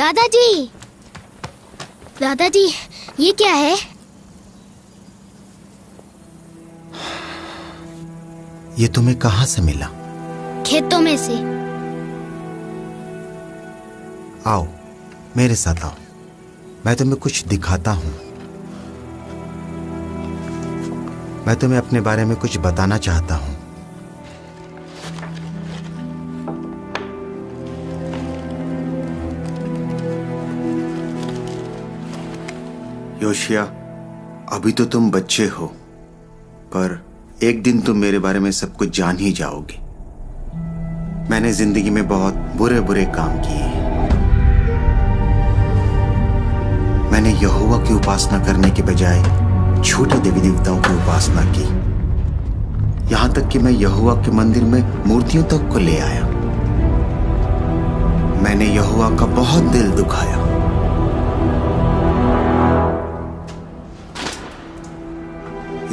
दादाजी, दादाजी, ये क्या है? ये तुम्हें कहाँ से मिला? खेतों में से। आओ मेरे साथ आओ, मैं तुम्हें कुछ दिखाता हूँ। मैं तुम्हें अपने बारे में कुछ बताना चाहता हूँ। योशिया, अभी तो तुम बच्चे हो, पर एक दिन तुम मेरे बारे में सब कुछ जान ही जाओगे। मैंने जिंदगी में बहुत बुरे बुरे काम किए हैं। मैंने यहोवा की उपासना करने के बजाय छोटे देवी देवताओं की उपासना की। यहां तक कि मैं यहोवा के मंदिर में मूर्तियों तक को ले आया। मैंने यहोवा का बहुत दिल दुखाया।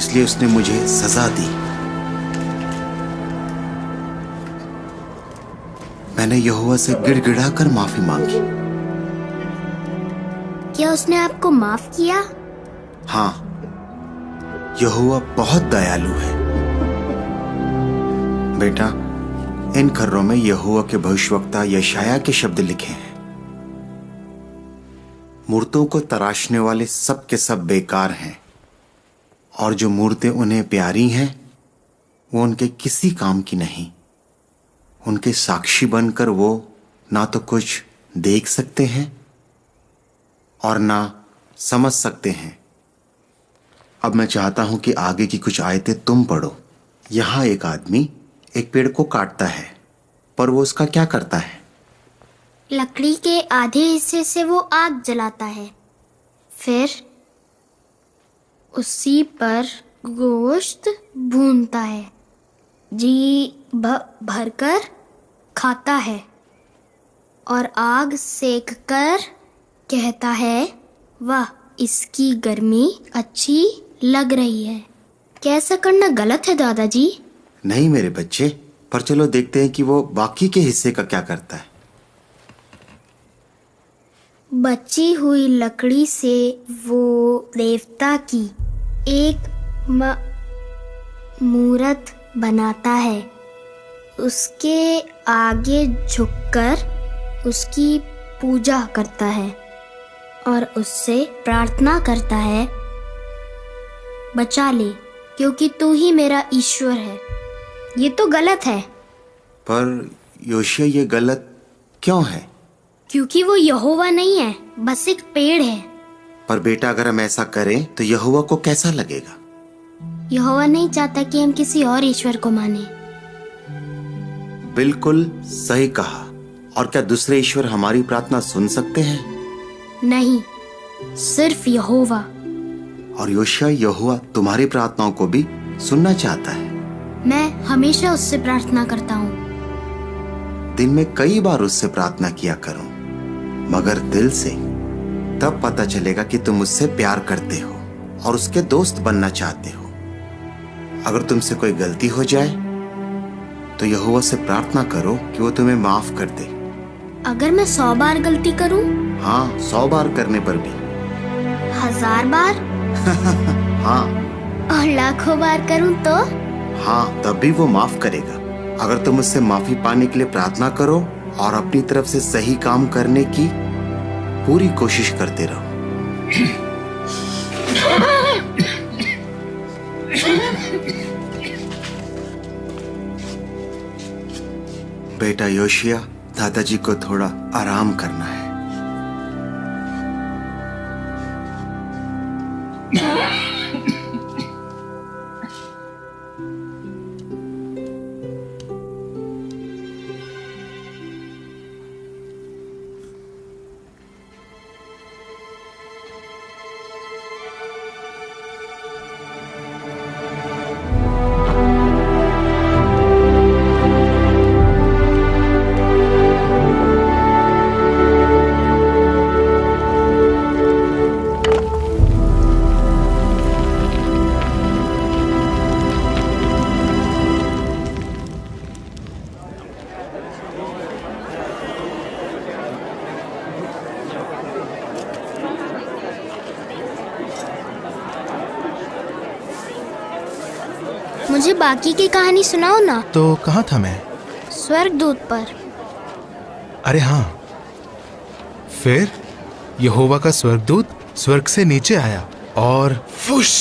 इसलिए उसने मुझे सजा दी। मैंने यहोवा से गिड़गिड़ाकर माफी मांगी। क्या उसने आपको माफ किया? हाँ, यहोवा बहुत दयालु है। बेटा, इन खर्रों में यहोवा के भविष्यवक्ता यशायाह के शब्द लिखे हैं। मूर्तों को तराशने वाले सब के सब बेकार हैं, और जो मूर्तें उन्हें प्यारी हैं वो उनके किसी काम की नहीं। उनके साक्षी बनकर वो ना तो कुछ देख सकते हैं और ना समझ सकते हैं। अब मैं चाहता हूं कि आगे की कुछ आयतें तुम पढ़ो। यहां एक आदमी एक पेड़ को काटता है, पर वो उसका क्या करता है? लकड़ी के आधे हिस्से से वो आग जलाता है, फिर उसी पर गोश्त भूनता है, जी भरकर खाता है और आग सेक कर कहता है, वाह, इसकी गर्मी अच्छी लग रही है। क्या ऐसा करना गलत है दादाजी? नहीं मेरे बच्चे, पर चलो देखते हैं कि वो बाकी के हिस्से का क्या करता है। बची हुई लकड़ी से वो देवता की एक मूरत बनाता है। उसके आगे झुककर उसकी पूजा करता है और उससे प्रार्थना करता है, बचा ले, क्योंकि तू ही मेरा ईश्वर है। ये तो गलत है। पर योशिया, ये गलत क्यों है? क्योंकि वो यहोवा नहीं है, बस एक पेड़ है। पर बेटा, अगर हम ऐसा करें तो यहोवा को कैसा लगेगा? यहोवा नहीं चाहता कि हम किसी और ईश्वर को माने। बिल्कुल सही कहा। और क्या दूसरे ईश्वर हमारी प्रार्थना सुन सकते हैं? नहीं, सिर्फ यहोवा। और योशिया, यहोवा तुम्हारी प्रार्थनाओं को भी सुनना चाहता है। मैं हमेशा उससे प्रार्थना करता हूँ। दिन में कई बार उससे प्रार्थना किया करो, मगर दिल से। तब पता चलेगा कि तुम उससे प्यार करते हो और उसके दोस्त बनना चाहते हो। अगर तुमसे कोई गलती हो जाए तो यहोवा से प्रार्थना करो कि वो तुम्हें माफ कर दे। अगर मैं 100 बार गलती करूं? हाँ, 100 बार करने पर भी। 1000 बार? हाँ। और लाखों बार करूं तो? हाँ, तब भी वो माफ करेगा। अगर तुम उससे माफी पाने के लिए प्रार्थना करो और अपनी तरफ से सही काम करने की पूरी कोशिश करते रहो। बेटा योशिया, दादाजी को थोड़ा आराम करना है। मुझे बाकी की कहानी सुनाओ ना। तो कहाँ था मैं? स्वर्गदूत पर। अरे हाँ। फिर यहोवा का स्वर्गदूत स्वर्ग से नीचे आया और फुश,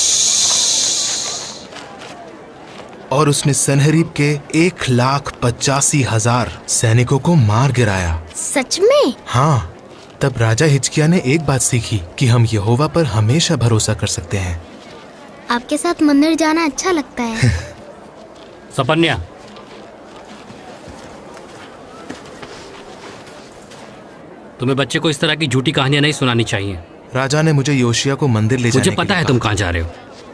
और उसने सनहरीब के 1,85,000 सैनिकों को मार गिराया। सच में? हाँ। तब राजा हिजकिय्याह ने एक बात सीखी कि हम यहोवा पर हमेशा भरोसा कर सकते हैं। आपके साथ मंदिर जाना अच्छा लगता है। सपन्या, तुम्हें बच्चे को इस तरह की झूठी कहानियां नहीं सुनानी चाहिए। राजा ने मुझे योशिया को मंदिर ले जाने मुझे के पता लिए है तुम कहा। कहाँ जा रहे हो।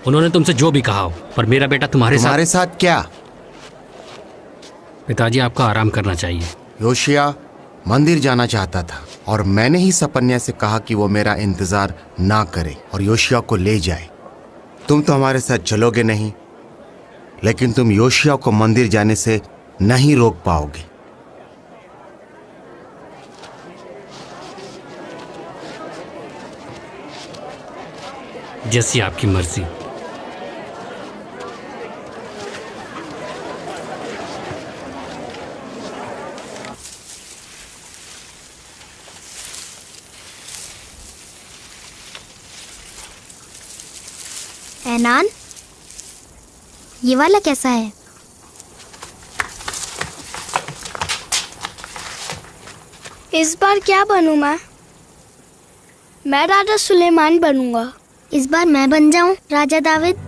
उन्होंने तुमसे जो भी कहा हो, पर मेरा बेटा तुम्हारे साथ क्या? पिताजी, आपको आराम करना चाहिए। योशिया मंदिर जाना चाहता था और मैंने ही सपन्या से कहा कि वो मेरा इंतजार ना करे और योशिया को ले जाए। तुम तो हमारे साथ चलोगे नहीं, लेकिन तुम योशिया को मंदिर जाने से नहीं रोक पाओगे। जैसी आपकी मर्जी। एनान, ये वाला कैसा है? इस बार क्या बनूं मैं? मैं राजा सुलेमान बनूंगा। इस बार मैं बन जाऊं राजा दाविद।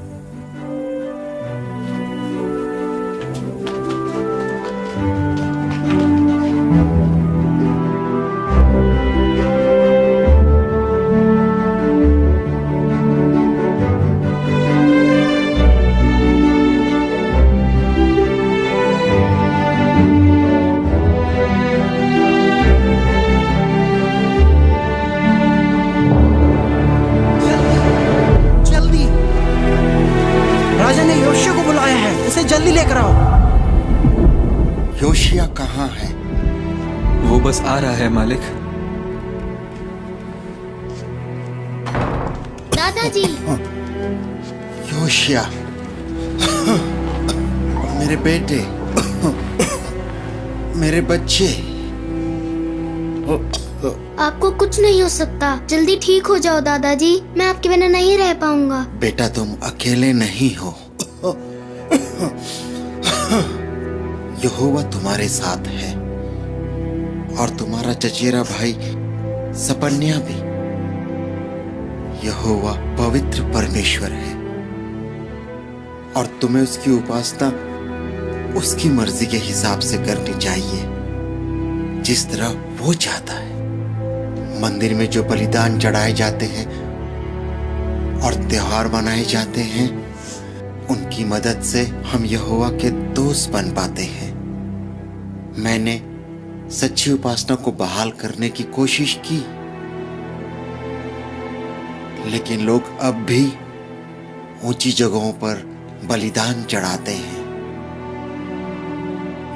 जल्दी लेकर आओ। योशिया कहाँ है? वो बस आ रहा है मालिक। दादाजी। योशिया, मेरे बेटे, मेरे बच्चे। आपको कुछ नहीं हो सकता। जल्दी ठीक हो जाओ दादाजी, मैं आपके बिना नहीं रह पाऊंगा। बेटा, तुम अकेले नहीं हो। यहोवा तुम्हारे साथ है और तुम्हारा चचेरा भाई सपन्या भी। यहोवा पवित्र परमेश्वर है और तुम्हें उसकी उपासना उसकी मर्जी के हिसाब से करनी चाहिए, जिस तरह वो चाहता है। मंदिर में जो बलिदान चढ़ाए जाते हैं और त्योहार मनाए जाते हैं, उनकी मदद से हम यहोवा के दोस्त बन पाते हैं। मैंने सच्ची उपासना को बहाल करने की कोशिश की, लेकिन लोग अब भी ऊंची जगहों पर बलिदान चढ़ाते हैं।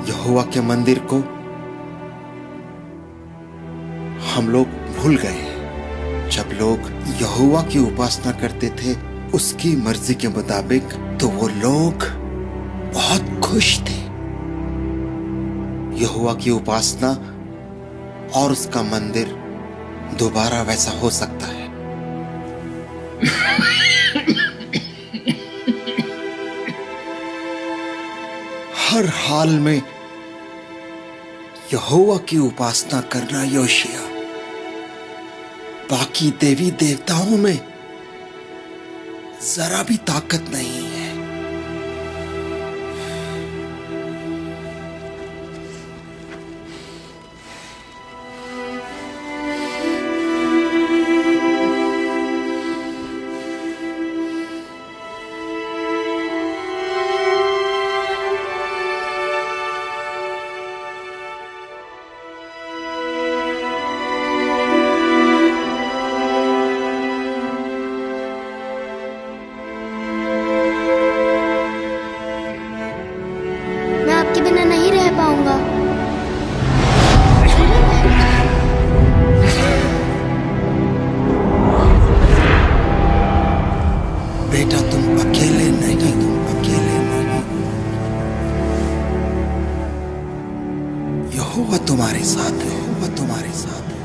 यहोवा के मंदिर को हम लोग भूल गए। जब लोग यहोवा की उपासना करते थे उसकी मर्जी के मुताबिक, तो वो लोग बहुत खुश थे। यहोवा की उपासना और उसका मंदिर दोबारा वैसा हो सकता है। हर हाल में यहोवा की उपासना करना योशिया। बाकी देवी देवताओं में जरा भी ताकत नहीं है। यहोवा तुम्हारे साथ है, यहोवा तुम्हारे साथ है।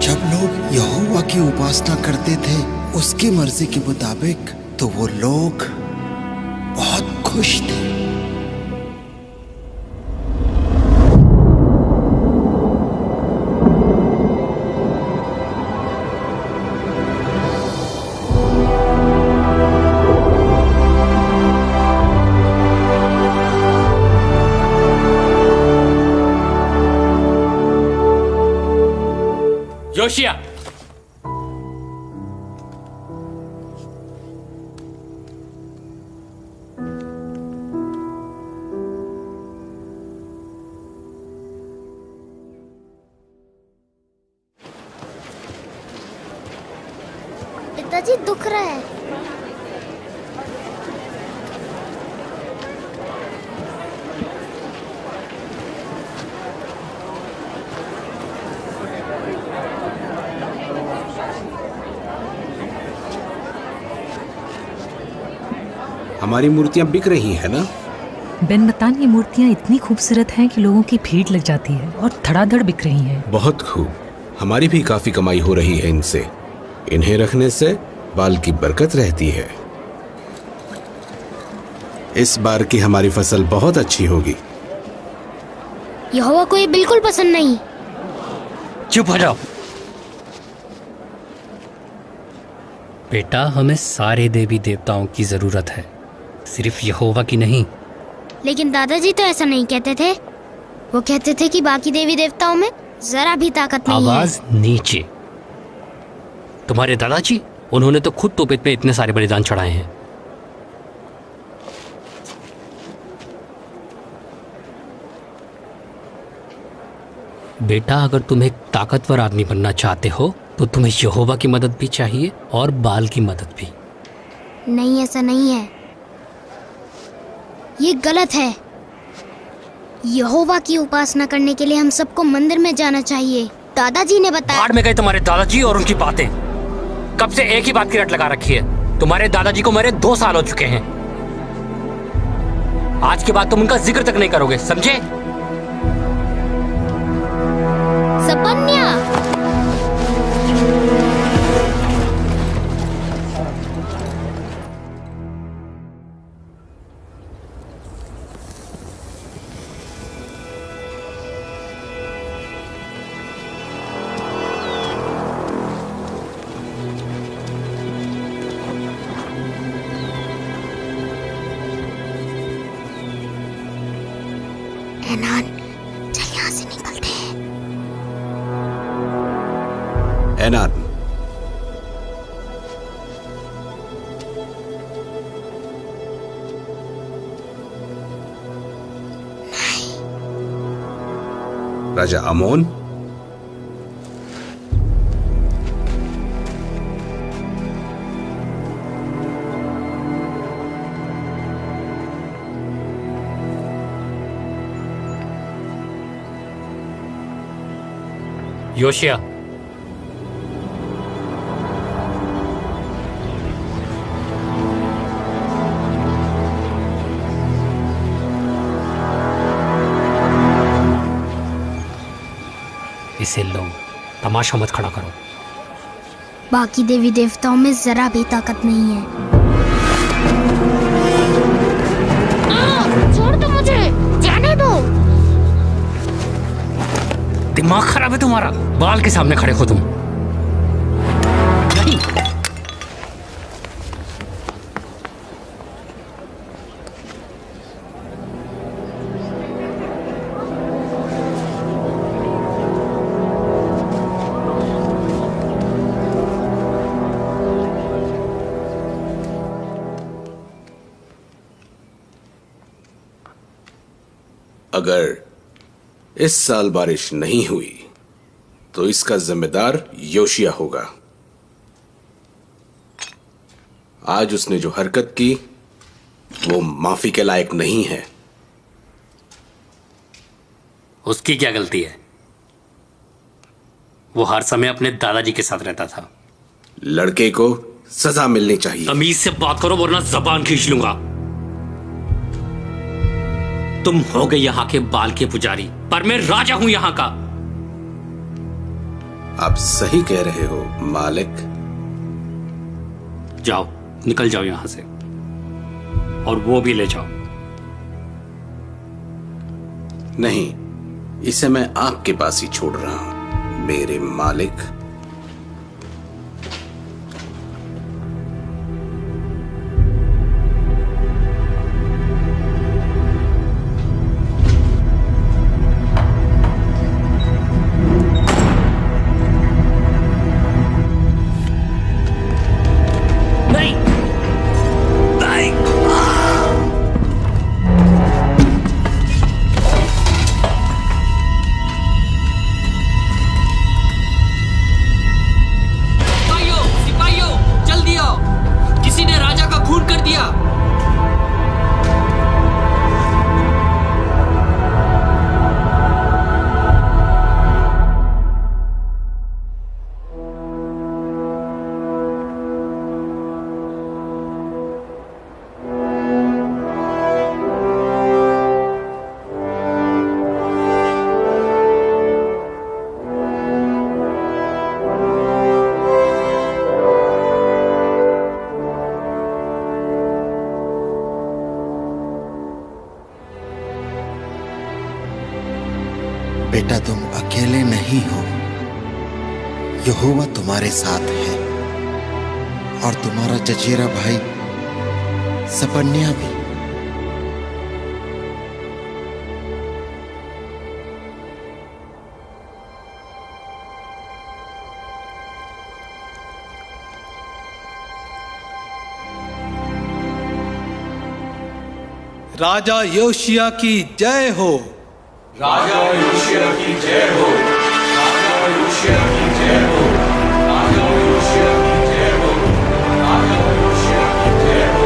जब लोग यहोवा की उपासना करते थे उसकी मर्जी के मुताबिक, तो वो लोग बहुत खुश थे। योशिया, पिताजी दुख रहा है। हमारी मूर्तियां बिक रही हैं ना? बेनमतान ये मूर्तियां इतनी खूबसूरत हैं कि लोगों की भीड़ लग जाती है और धड़ाधड़ बिक रही हैं। बहुत खूब, हमारी भी काफी कमाई हो रही है इनसे। इन्हें रखने से बाल की बरकत रहती है। इस बार की हमारी फसल बहुत अच्छी होगी। यहोवा को ये बिल्कुल पसंद नहीं। चुप हो जाओ बेटा, हमें सारे देवी देवताओं की जरूरत है, सिर्फ यहोवा की नहीं। लेकिन दादाजी तो ऐसा नहीं कहते थे। वो कहते थे कि बाकी देवी देवताओं में जरा भी ताकत नहीं है। आवाज नीचे। तुम्हारे दादाजी, उन्होंने तो खुद तोपेत पे इतने सारे बलिदान चढ़ाए हैं। बेटा, अगर तुम एक ताकतवर आदमी बनना चाहते हो तो तुम्हें यहोवा की मदद भी चाहिए और बाल की मदद भी। नहीं, ऐसा नहीं है, ये गलत है। यहोवा की उपासना करने के लिए हम सबको मंदिर में जाना चाहिए। दादाजी ने बताया। बाढ़ में गए तुम्हारे दादाजी और उनकी बातें। कब से एक ही बात की रट लगा रखी है। तुम्हारे दादाजी को मरे 2 साल हो चुके हैं। आज के बाद तुम उनका जिक्र तक नहीं करोगे, समझे? सपन्या, एनान, चल यहाँ से निकलते हैं। एनान, राजा अमोन, योशिया, इसे लो, तमाशा मत खड़ा करो। बाकी देवी देवताओं में जरा भी ताकत नहीं है। छोड़ दो मुझे, जाने दो। दिमाग खराब है तुम्हारा? बाल के सामने खड़े हो तुम। नहीं। अगर इस साल बारिश नहीं हुई तो इसका जिम्मेदार योशिया होगा। आज उसने जो हरकत की वो माफी के लायक नहीं है। उसकी क्या गलती है? वो हर समय अपने दादाजी के साथ रहता था। लड़के को सजा मिलनी चाहिए। तमीज से बात करो वरना जबान खींच लूंगा। तुम हो गए यहाँ के बाल के पुजारी, पर मैं राजा हूं यहाँ का। आप सही कह रहे हो मालिक। जाओ, निकल जाओ यहां से, और वो भी ले जाओ। नहीं, इसे मैं आपके पास ही छोड़ रहा हूं मेरे मालिक। बेटा, तुम अकेले नहीं हो। यहोवा तुम्हारे साथ है, और तुम्हारा चचेरा भाई सपन्या भी। राजा योशिया की जय हो। राजा योशिया की जय हो। राजा योशिया की जय हो। राजा योशिया की जय हो। राजा योशिया की जय हो।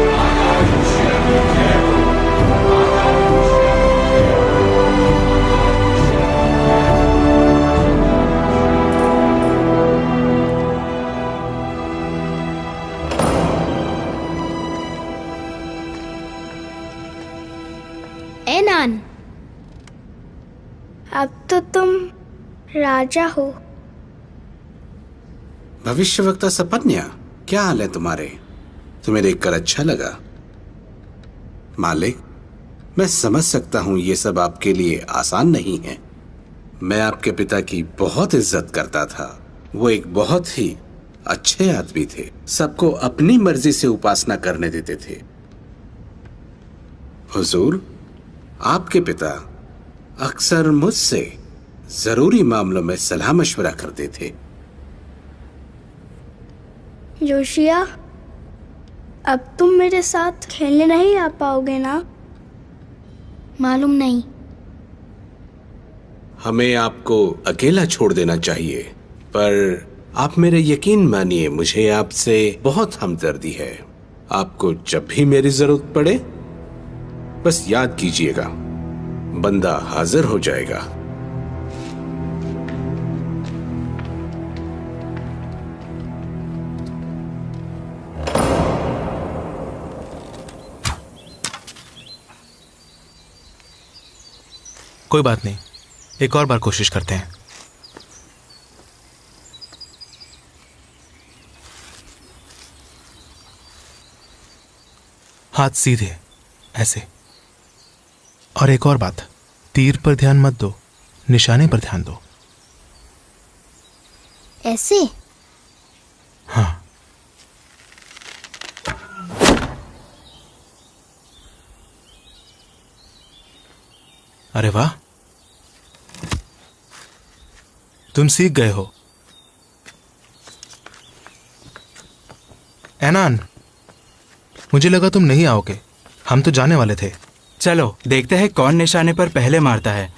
राजा योशिया की जय हो। राजा योशिया। एनान, अब तो तुम राजा हो। भविष्यवक्ता सपन्या, क्या हाल है तुम्हारे? तुम्हें देखकर अच्छा लगा। मालिक, मैं समझ सकता हूं ये सब आपके लिए आसान नहीं है। मैं आपके पिता की बहुत इज्जत करता था। वो एक बहुत ही अच्छे आदमी थे, सबको अपनी मर्जी से उपासना करने देते थे। हुजूर, आपके पिता अक्सर मुझसे जरूरी मामलों में सलाह मशवरा करते थे। योशिया, अब तुम मेरे साथ खेलने नहीं आ पाओगे ना? मालूम नहीं। हमें आपको अकेला छोड़ देना चाहिए, पर आप मेरे यकीन मानिए, मुझे आपसे बहुत हमदर्दी है। आपको जब भी मेरी जरूरत पड़े बस याद कीजिएगा, बंदा हाजिर हो जाएगा। कोई बात नहीं, एक और बार कोशिश करते हैं। हाथ सीधे, ऐसे। और एक और बात, तीर पर ध्यान मत दो, निशाने पर ध्यान दो। ऐसे? हाँ। अरे वाह, तुम सीख गए हो। एनान, मुझे लगा तुम नहीं आओगे, हम तो जाने वाले थे। चलो देखते हैं कौन निशाने पर पहले मारता है।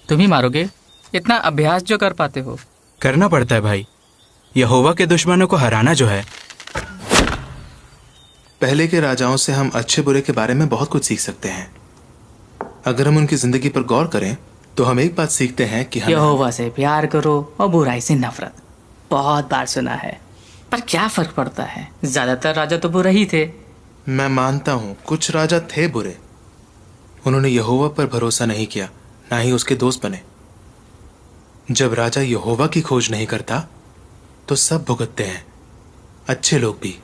तुम ही मारोगे? इतना अभ्यास जो कर पाते हो। करना पड़ता है भाई, यहोवा के दुश्मनों को हराना जो है। पहले के राजाओं से हम अच्छे बुरे के बारे में बहुत कुछ सीख सकते हैं। अगर हम उनकी जिंदगी पर गौर करें तो हम एक बात सीखते हैं कि यहोवा से प्यार करो और बुराई से नफरत। बहुत बार सुना है, पर क्या फर्क पड़ता है? ज्यादातर राजा तो बुरे ही थे। मैं मानता हूं कुछ राजा थे बुरे। उन्होंने यहोवा पर भरोसा नहीं किया, ना ही उसके दोस्त बने। जब राजा यहोवा की खोज नहीं करता तो सब भुगतते हैं, अच्छे लोग भी।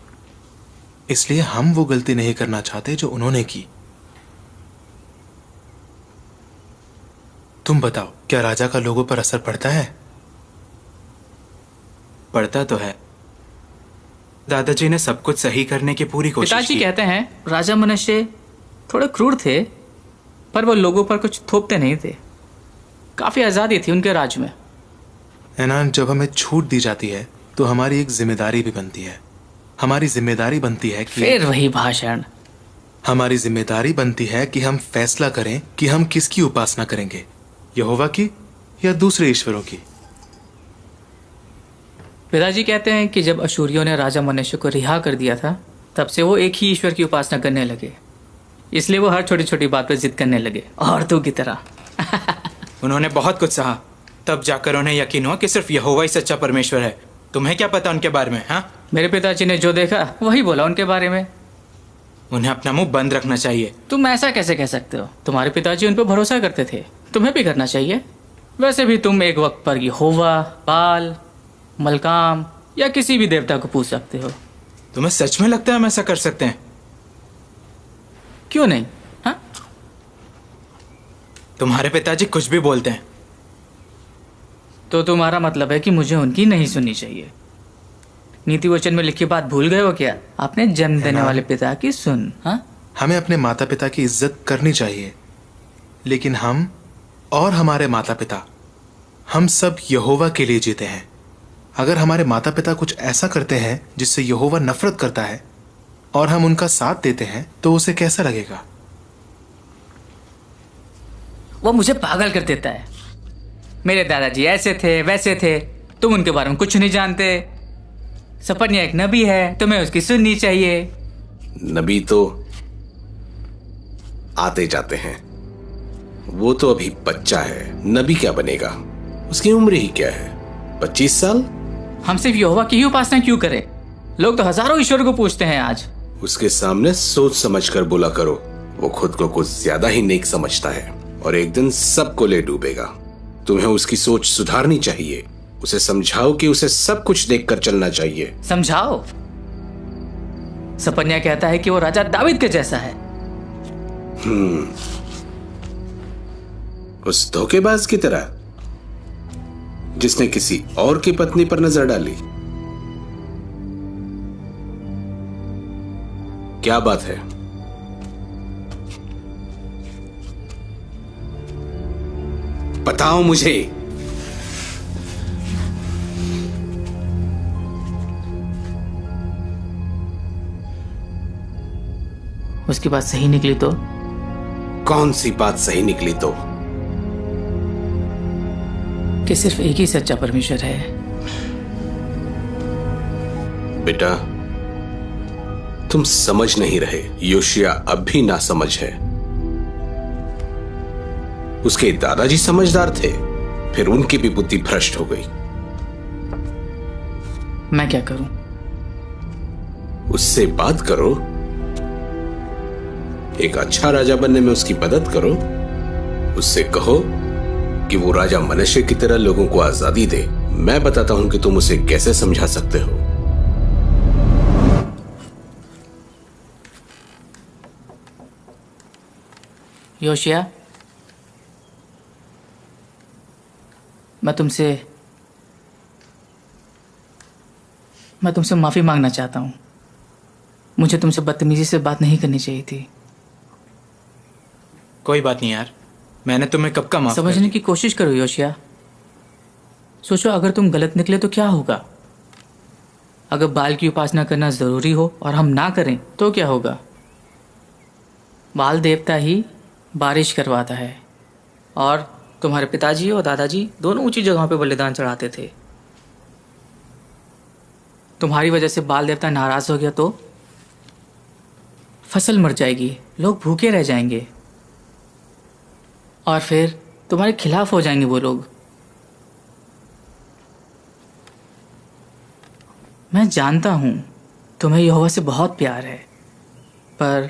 इसलिए हम वो गलती नहीं करना चाहते जो उन्होंने की। तुम बताओ, क्या राजा का लोगों पर असर पड़ता है? पड़ता तो है। दादाजी ने सब कुछ सही करने की पूरी कोशिश की। पिताजी कहते हैं राजा मनुष्य थोड़े क्रूर थे, पर वो लोगों पर कुछ थोपते नहीं थे। काफी आजादी थी उनके राज में। एनान, जब हमें छूट दी जाती है तो हमारी एक जिम्मेदारी भी बनती है। हमारी जिम्मेदारी बनती है कि फिर वही भाषण। हमारी जिम्मेदारी बनती है कि हम फैसला करें कि हम किसकी उपासना करेंगे, यहोवा की या दूसरे ईश्वरों की। पिताजी कहते हैं कि जब अशूरियों ने राजा मनुष्य को रिहा कर दिया था, तब से वो एक ही ईश्वर की उपासना करने लगे। इसलिए वो हर छोटी छोटी बात पर जिद करने लगे, और तू की तरह। उन्होंने बहुत कुछ सहा, तब जाकर उन्हें यकीन हुआ कि सिर्फ यहोवा ही सच्चा परमेश्वर है। तुम्हें क्या पता उनके बारे में? हाँ, मेरे पिताजी ने जो देखा वही बोला उनके बारे में। उन्हें अपना मुंह बंद रखना चाहिए। तुम ऐसा कैसे कह सकते हो? तुम्हारे पिताजी उन पर भरोसा करते थे, तुम्हें भी करना चाहिए। वैसे भी तुम एक वक्त पर यहोवा, बाल, मलकाम या किसी भी देवता को पूछ सकते हो। तुम्हें सच में लगता है हम ऐसा कर सकते हैं? क्यों नहीं? हाँ, तुम्हारे पिताजी कुछ भी बोलते हैं। तो तुम्हारा मतलब है कि मुझे उनकी नहीं सुननी चाहिए। नीति वचन में लिखी बात भूल गए हो क्या? आपने जन्म देने वाले पिता की सुन। हाँ, हमें अपने माता पिता की इज्जत करनी चाहिए, लेकिन हम और हमारे माता पिता, हम सब यहोवा के लिए जीते हैं। अगर हमारे माता पिता कुछ ऐसा करते हैं जिससे यहोवा नफरत करता है और हम उनका साथ देते हैं, तो उसे कैसा लगेगा? वो मुझे पागल कर देता है। मेरे दादाजी ऐसे थे, वैसे थे, तुम उनके बारे में कुछ नहीं जानते। सपन्या एक नबी है, तुम्हें उसकी सुननी चाहिए। नबी तो आते जाते हैं, वो तो अभी बच्चा है। नबी क्या बनेगा? उसकी उम्र ही क्या है, 25 साल? हम सिर्फ यहोवा की ही उपासना क्यों करें? लोग तो हजारों ईश्वर को पूछते हैं आज। उसके सामने सोच समझ कर बोला करो। वो खुद को कुछ ज्यादा ही नेक समझता है और एक दिन सबको ले डूबेगा। तुम्हें उसकी सोच सुधारनी चाहिए। उसे समझाओ कि उसे सब कुछ देखकर चलना चाहिए। समझाओ? सपन्या कहता है कि वो राजा दाऊद के जैसा है। उस धोखेबाज की तरह जिसने किसी और की पत्नी पर नजर डाली। क्या बात है? बताओ मुझे। उसकी बात सही निकली तो? कौन सी बात सही निकली तो? कि सिर्फ एक ही सच्चा परमेश्वर है। बेटा, तुम समझ नहीं रहे। योशिया अब भी ना समझ है। उसके दादाजी समझदार थे, फिर उनकी भी बुद्धि भ्रष्ट हो गई। मैं क्या करूं? उससे बात करो, एक अच्छा राजा बनने में उसकी मदद करो। उससे कहो कि वो राजा मनुष्य की तरह लोगों को आजादी दे। मैं बताता हूं कि तुम उसे कैसे समझा सकते हो। योशिया, मैं तुमसे माफी मांगना चाहता हूं। मुझे तुमसे बदतमीजी से बात नहीं करनी चाहिए थी। कोई बात नहीं यार, मैंने तुम्हें कब का माफ कर समझने की कोशिश करो योशिया। सोचो, अगर तुम गलत निकले तो क्या होगा? अगर बाल की उपासना करना जरूरी हो और हम ना करें तो क्या होगा? बाल देवता ही बारिश करवाता है। और तुम्हारे पिताजी और दादाजी दोनों ऊंची जगहों पे बलिदान चढ़ाते थे। तुम्हारी वजह से बाल देवता नाराज हो गया तो फसल मर जाएगी, लोग भूखे रह जाएंगे और फिर तुम्हारे खिलाफ हो जाएंगे वो लोग। मैं जानता हूं तुम्हें यहोवा से बहुत प्यार है, पर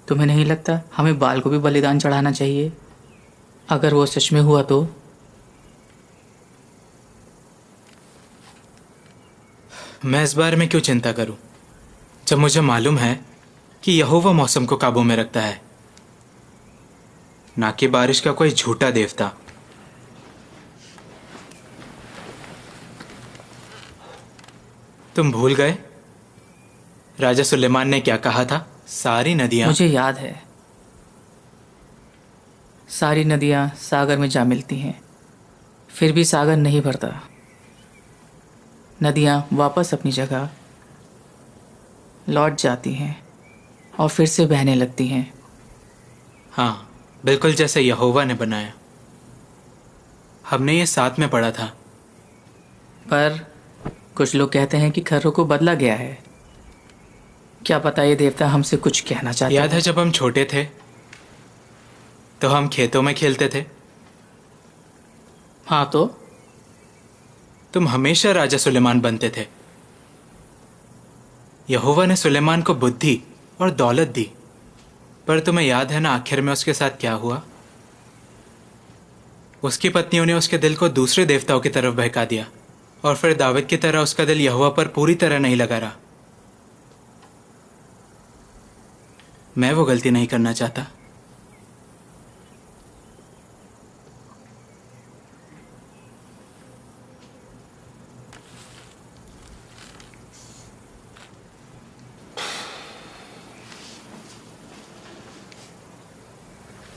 तुम्हें नहीं लगता हमें बाल को भी बलिदान चढ़ाना चाहिए? अगर वो सच में हुआ तो? मैं इस बारे में क्यों चिंता करूं, जब मुझे मालूम है कि यहोवा मौसम को काबू में रखता है, ना कि बारिश का कोई झूठा देवता। तुम भूल गए राजा सुलेमान ने क्या कहा था? सारी नदियां, मुझे याद है, सारी नदियां सागर में जा मिलती हैं, फिर भी सागर नहीं भरता। नदियां वापस अपनी जगह लौट जाती हैं और फिर से बहने लगती हैं। हाँ, बिल्कुल जैसे यहोवा ने बनाया। हमने ये साथ में पढ़ा था। पर कुछ लोग कहते हैं कि खर्रों को बदला गया है। क्या पता ये देवता हमसे कुछ कहना चाहते हैं। याद है जब हम छोटे थे तो हम खेतों में खेलते थे? हाँ, तो तुम हमेशा राजा सुलेमान बनते थे। यहोवा ने सुलेमान को बुद्धि और दौलत दी, पर तुम्हें याद है ना आखिर में उसके साथ क्या हुआ? उसकी पत्नियों ने उसके दिल को दूसरे देवताओं की तरफ बहका दिया और फिर दाऊद की तरह उसका दिल यहोवा पर पूरी तरह नहीं लगा रहा। मैं वो गलती नहीं करना चाहता।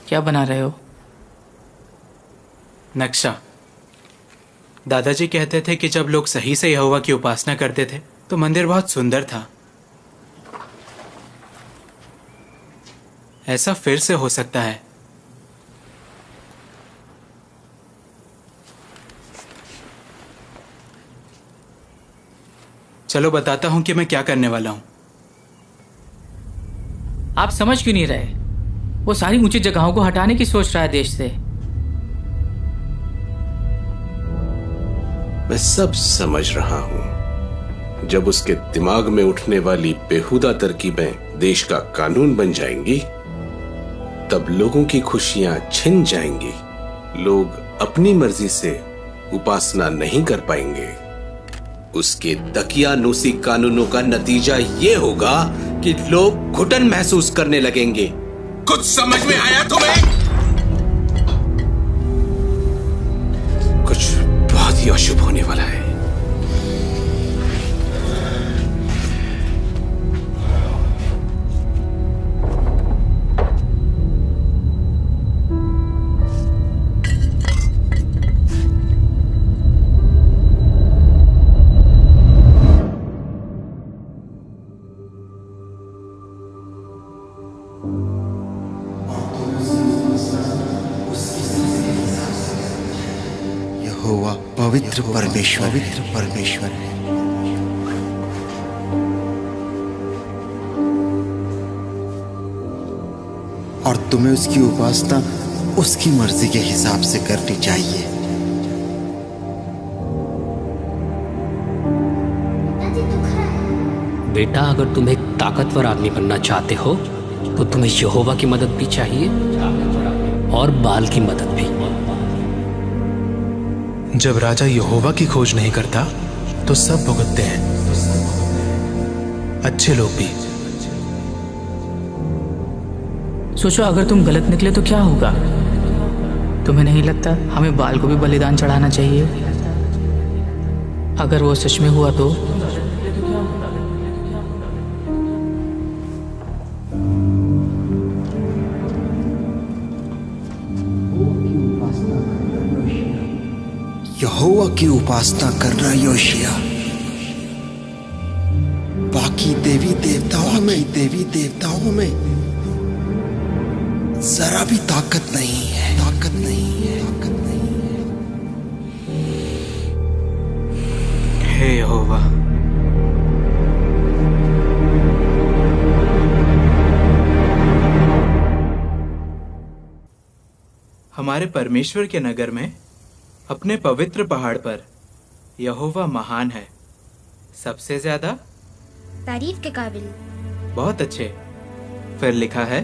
क्या बना रहे हो? नक्शा। दादाजी कहते थे कि जब लोग सही से यहोवा की उपासना करते थे तो मंदिर बहुत सुंदर था। ऐसा फिर से हो सकता है। चलो बताता हूं कि मैं क्या करने वाला हूं। आप समझ क्यों नहीं रहे? वो सारी ऊंची जगहों को हटाने की सोच रहा है देश से। मैं सब समझ रहा हूं। जब उसके दिमाग में उठने वाली बेहुदा तरकीबें देश का कानून बन जाएंगी, तब लोगों की खुशियां छिन जाएंगी। लोग अपनी मर्जी से उपासना नहीं कर पाएंगे। उसके दकियानूसी कानूनों का नतीजा ये होगा कि लोग घुटन महसूस करने लगेंगे। कुछ समझ में आया तुम्हें? कुछ बहुत ही अशुभ होने वाला है। यहोवा पवित्र परमेश्वर है। और तुम्हें उसकी उपासना उसकी मर्जी के हिसाब से करनी चाहिए। बेटा, अगर तुम एक ताकतवर आदमी बनना चाहते हो तो तुम्हें यहोवा की मदद भी चाहिए और बाल की मदद भी। जब राजा यहोवा की खोज नहीं करता तो सब भुगतते हैं, अच्छे लोग भी। सोचो अगर तुम गलत निकले तो क्या होगा? तुम्हें नहीं लगता हमें बाल को भी बलिदान चढ़ाना चाहिए? अगर वो सच में हुआ तो? यहोवा की उपासना करना योशिया। बाकी देवी देवताओं में जरा भी ताकत नहीं है, ताकत नहीं है, ताकत नहीं है। हे यहोवा, हमारे परमेश्वर के नगर में अपने पवित्र पहाड़ पर यहोवा महान है, सबसे ज्यादा तारीफ के काबिल। बहुत अच्छे। फिर लिखा है,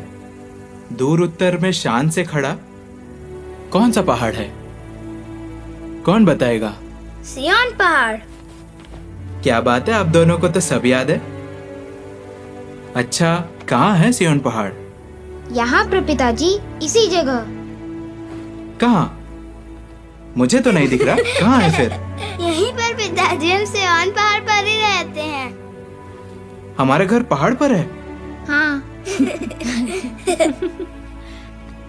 दूर उत्तर में शान से खड़ा। कौन सा पहाड़ है? कौन बताएगा? सिय्योन पहाड़। क्या बात है, आप दोनों को तो सब याद है। अच्छा, कहाँ है सिय्योन पहाड़? यहाँ पर पिताजी, इसी जगह। कहाँ? मुझे तो नहीं दिख रहा। कहाँ है फिर? यहीं पर पिताजी, हम सिय्योन पहाड़ पर ही रहते हैं। हमारा घर पहाड़ पर है? हाँ।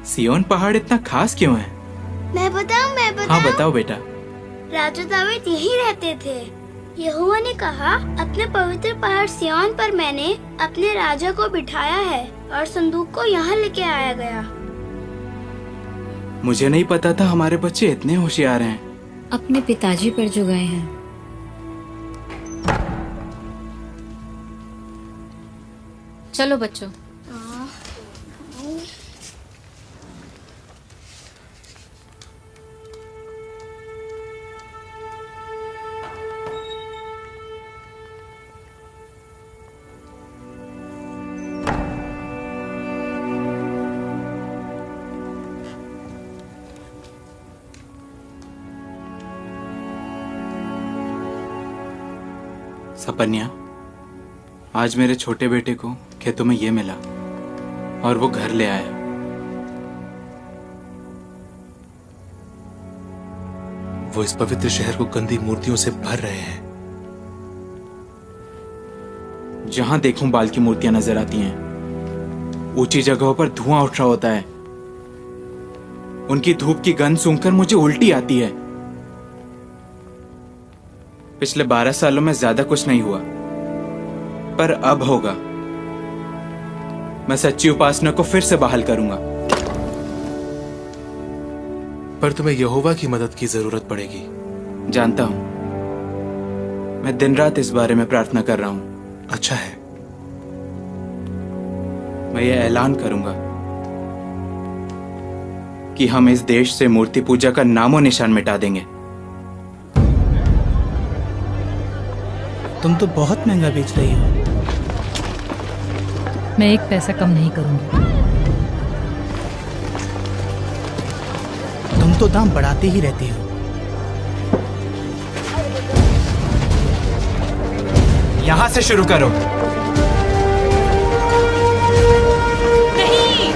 सिय्योन पहाड़ इतना खास क्यों है? मैं बताऊं? हाँ बताओ बेटा। राजा दाऊद यहीं रहते थे। यहोवा ने कहा, अपने पवित्र पहाड़ सिय्योन पर मैंने अपने राजा को बिठाया है और संदूक को यहाँ लेके आया गया। मुझे नहीं पता था हमारे बच्चे इतने होशियार हैं। अपने पिताजी पर जो गए हैं। चलो बच्चों। सपन्या, आज मेरे छोटे बेटे को खेतों में ये मिला और वो घर ले आया। वो इस पवित्र शहर को गंदी मूर्तियों से भर रहे हैं। जहां देखूं बाल की मूर्तियां नजर आती हैं। ऊंची जगहों पर धुआं उठ रहा होता है। उनकी धूप की गंध सूंघकर मुझे उल्टी आती है। पिछले 12 सालों में ज्यादा कुछ नहीं हुआ, पर अब होगा। मैं सच्ची उपासना को फिर से बहाल करूंगा। पर तुम्हें यहोवा की मदद की जरूरत पड़ेगी। जानता हूं। मैं दिन रात इस बारे में प्रार्थना कर रहा हूं। अच्छा है। मैं ये ऐलान करूंगा कि हम इस देश से मूर्ति पूजा का नामो निशान मिटा देंगे। तुम तो बहुत महंगा बेच रही हो। मैं एक पैसा कम नहीं करूंगी। तुम तो दाम बढ़ाते ही रहती हो। यहां से शुरू करो। नहीं।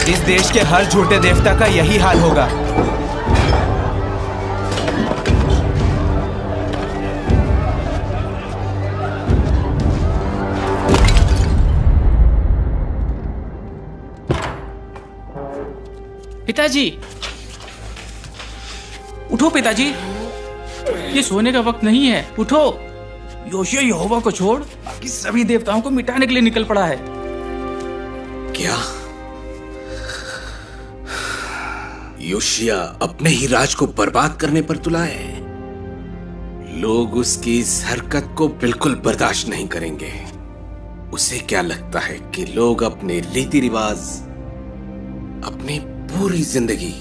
इस देश के हर झूठे देवता का यही हाल होगा। पिताजी, उठो पिताजी, ये सोने का वक्त नहीं है। उठो। योशिया यहोवा को छोड़ बाकी सभी देवताओं को मिटाने के लिए निकल पड़ा है। क्या योशिया अपने ही राज को बर्बाद करने पर तुला है? लोग उसकी इस हरकत को बिल्कुल बर्दाश्त नहीं करेंगे। उसे क्या लगता है कि लोग अपने रीति रिवाज, अपनी पूरी जिंदगी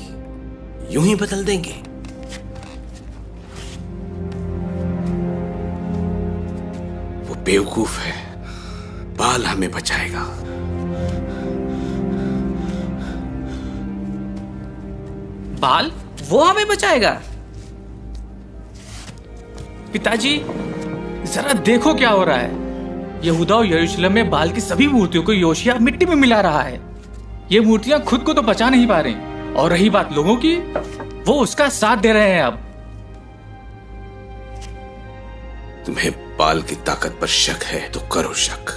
यूं ही बदल देंगे? वो बेवकूफ है। बाल हमें बचाएगा। बाल वो हमें बचाएगा? पिताजी, जरा देखो क्या हो रहा है। यहूदा और यरूशलेम में बाल की सभी मूर्तियों को योशिया मिट्टी में मिला रहा है। ये मूर्तियां खुद को तो बचा नहीं पा रही, और रही बात लोगों की, वो उसका साथ दे रहे हैं। अब तुम्हें बाल की ताकत पर शक है तो करो शक।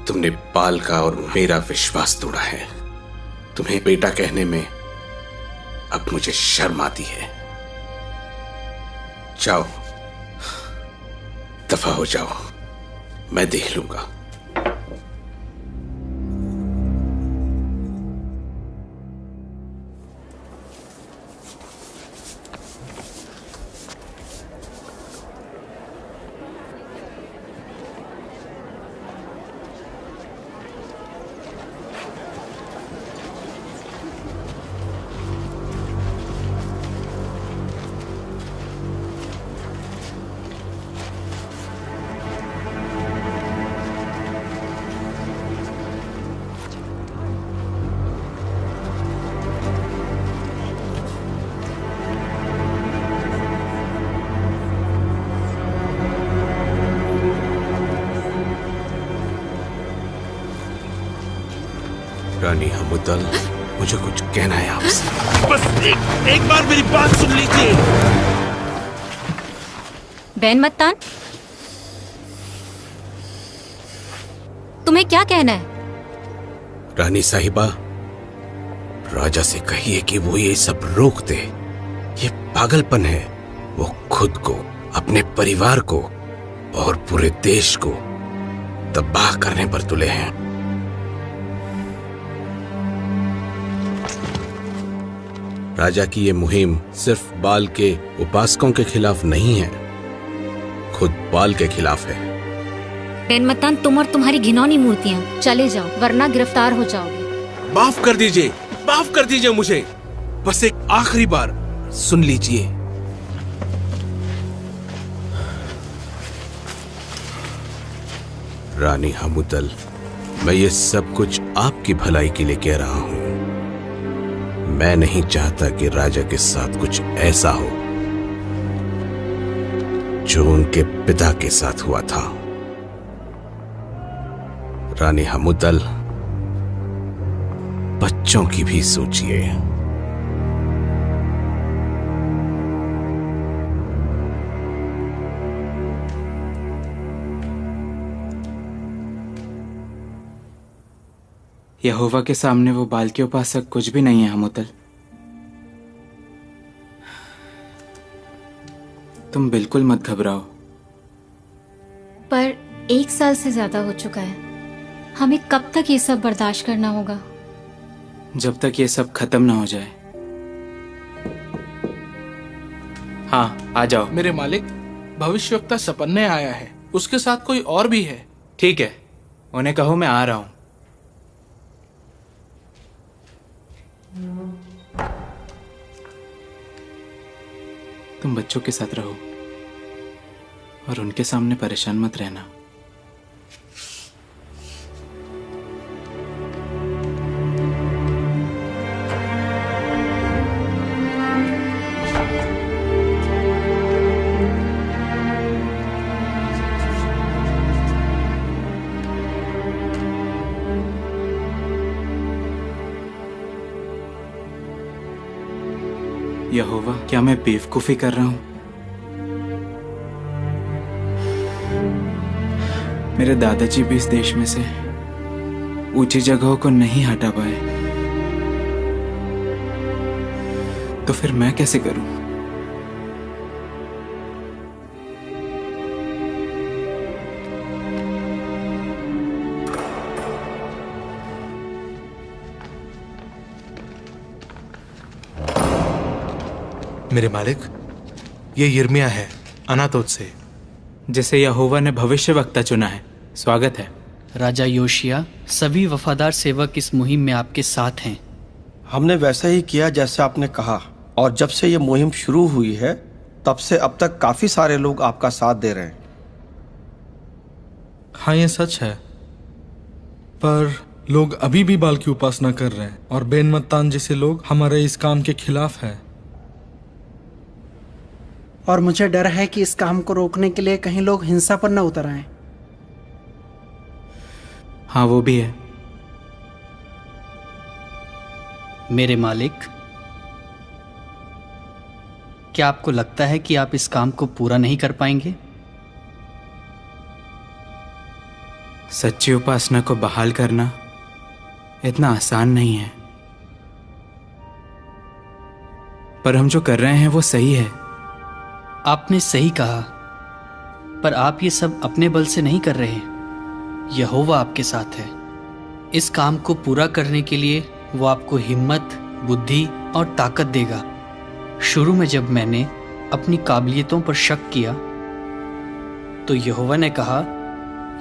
तुमने बाल का और मेरा विश्वास तोड़ा है। तुम्हें बेटा कहने में अब मुझे शर्म आती है। जाओ, दफा हो जाओ, मैं देख लूंगा। रानी हमूतल, मुझे कुछ कहना है आपसे। बस एक बार मेरी बात सुन लीजिए। बैन मत्तान, तुम्हें क्या कहना है? रानी साहिबा, राजा से कहिए कि वो ये सब रोक दे। ये पागलपन है। वो खुद को, अपने परिवार को और पूरे देश को तबाह करने पर तुले हैं। राजा की ये मुहिम सिर्फ बाल के उपासकों के खिलाफ नहीं है, खुद बाल के खिलाफ है। बैन मत्तान, तुम और तुम्हारी घिनौनी मूर्तियां चले जाओ, वरना गिरफ्तार हो जाओगे। माफ कर दीजिए, माफ कर दीजिए मुझे। बस एक आखिरी बार सुन लीजिए। रानी हमूतल, मैं ये सब कुछ आपकी भलाई के लिए कह रहा हूं। मैं नहीं चाहता कि राजा के साथ कुछ ऐसा हो जो उनके पिता के साथ हुआ था। रानी हमूतल, बच्चों की भी सोचिए। यहोवा के सामने वो बाल के उपासक कुछ भी नहीं है हमूतल। तुम बिल्कुल मत घबराओ। पर 1 साल से ज्यादा हो चुका है। हमें कब तक ये सब बर्दाश्त करना होगा? जब तक ये सब खत्म ना हो जाए। हाँ, आ जाओ। मेरे मालिक, भविष्यवक्ता सपन्ने आया है। उसके साथ कोई और भी है। ठीक है, उन्हें कहो मैं आ रहा हूं। तुम बच्चों के साथ रहो और उनके सामने परेशान मत रहना। यहोवा, क्या मैं बेवकूफी कर रहा हूं? मेरे दादाजी भी इस देश में से ऊंची जगहों को नहीं हटा पाए, तो फिर मैं कैसे करूं? मेरे मालिक, ये यिर्मयाह है, अनातोत से, जिसे यहोवा ने भविष्यवक्ता चुना है। स्वागत है। राजा योशिया, सभी वफादार सेवक इस मुहिम में आपके साथ हैं। हमने वैसा ही किया जैसे आपने कहा, और जब से ये मुहिम शुरू हुई है तब से अब तक काफी सारे लोग आपका साथ दे रहे हैं। हाँ, ये सच है, पर लोग अभी भी बाल की उपासना कर रहे हैं और बैन मत्तान जैसे लोग हमारे इस काम के खिलाफ हैं। और मुझे डर है कि इस काम को रोकने के लिए कहीं लोग हिंसा पर न उतर आए। हाँ, वो भी है। मेरे मालिक, क्या आपको लगता है कि आप इस काम को पूरा नहीं कर पाएंगे? सच्ची उपासना को बहाल करना इतना आसान नहीं है। पर हम जो कर रहे हैं वो सही है। आपने सही कहा, पर आप ये सब अपने बल से नहीं कर रहे। यहोवा आपके साथ है। इस काम को पूरा करने के लिए वो आपको हिम्मत, बुद्धि और ताकत देगा। शुरू में जब मैंने अपनी काबिलियतों पर शक किया तो यहोवा ने कहा,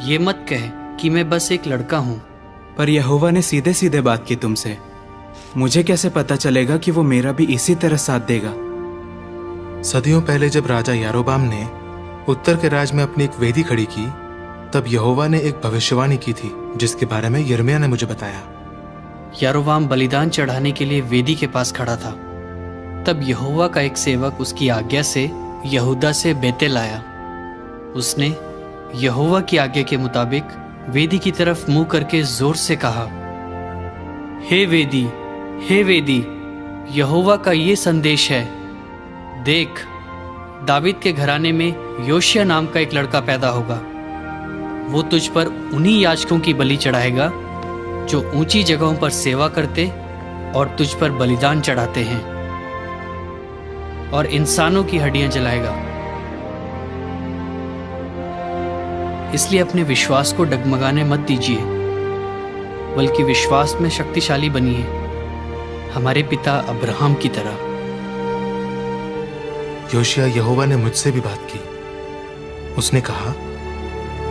ये मत कह कि मैं बस एक लड़का हूं। पर यहोवा ने सीधे सीधे बात की तुमसे। मुझे कैसे पता चलेगा कि वो मेरा भी इसी तरह साथ देगा? सदियों पहले जब राजा यारोबाम ने उत्तर के राज में अपनी एक वेदी खड़ी की, तब यहोवा ने एक भविष्यवाणी की थी जिसके बारे में यिर्मयाह ने मुझे बताया। यारोबाम बलिदान चढ़ाने के लिए वेदी के पास खड़ा था। तब यहोवा का एक सेवक उसकी आज्ञा से यहूदा से बेतेल आया। उसने यहोवा की आज्ञा के मुताबिक वेदी की तरफ मुंह करके जोर से कहा, हे वेदी, यहोवा का ये संदेश है, देख, दावीद के घराने में योशिया नाम का एक लड़का पैदा होगा। वो तुझ पर उन्हीं याजकों की बलि चढ़ाएगा जो ऊंची जगहों पर सेवा करते और तुझ पर बलिदान चढ़ाते हैं, और इंसानों की हड्डियां जलाएगा। इसलिए अपने विश्वास को डगमगाने मत दीजिए, बल्कि विश्वास में शक्तिशाली बनिए, हमारे पिता अब्राहम की तरह। योशिया, यहोवा ने मुझसे भी बात की। उसने कहा,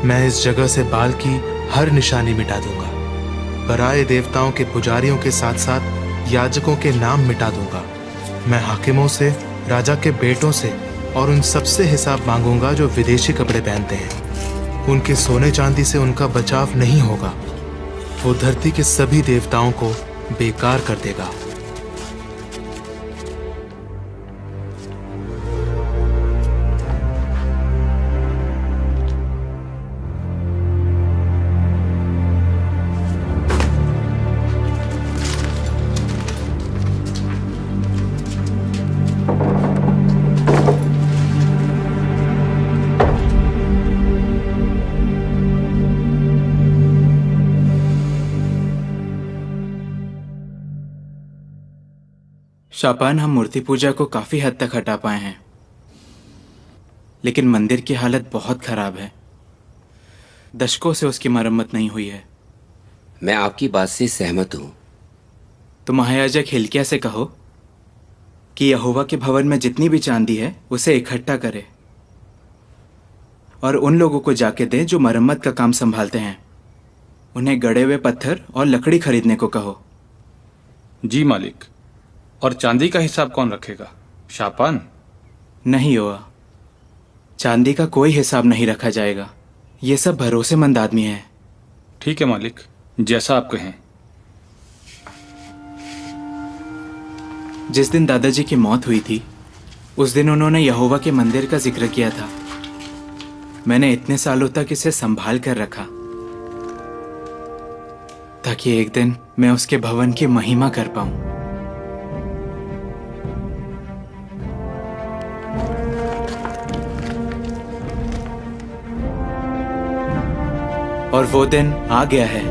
मैं इस जगह से बाल की हर निशानी मिटा दूंगा। पराए देवताओं के पुजारियों के साथ साथ याजकों के नाम मिटा दूंगा। मैं हाकिमों से, राजा के बेटों से और उन सबसे हिसाब मांगूंगा जो विदेशी कपड़े पहनते हैं। उनके सोने चांदी से उनका बचाव नहीं होगा। वो धरती के सभी देवताओं को बेकार कर देगा। शापान, हम मूर्ति पूजा को काफी हद तक हटा पाए हैं, लेकिन मंदिर की हालत बहुत खराब है। दशकों से उसकी मरम्मत नहीं हुई है। मैं आपकी बात से सहमत हूं। तो महायाजक हिल्किय्याह से कहो कि यहोवा के भवन में जितनी भी चांदी है उसे इकट्ठा करे और उन लोगों को जाके दे जो मरम्मत का काम संभालते हैं। उन्हें गड़े हुए पत्थर और लकड़ी खरीदने को कहो। जी मालिक। और चांदी का हिसाब कौन रखेगा? शापान? नहीं हुआ, चांदी का कोई हिसाब नहीं रखा जाएगा। ये सब भरोसेमंद आदमी है। ठीक है मालिक, जैसा आप कहें। जिस दिन दादाजी की मौत हुई थी उस दिन उन्होंने यहोवा के मंदिर का जिक्र किया था। मैंने इतने सालों तक इसे संभाल कर रखा ताकि एक दिन मैं उसके भवन की महिमा कर पाऊं। और वो दिन आ गया है।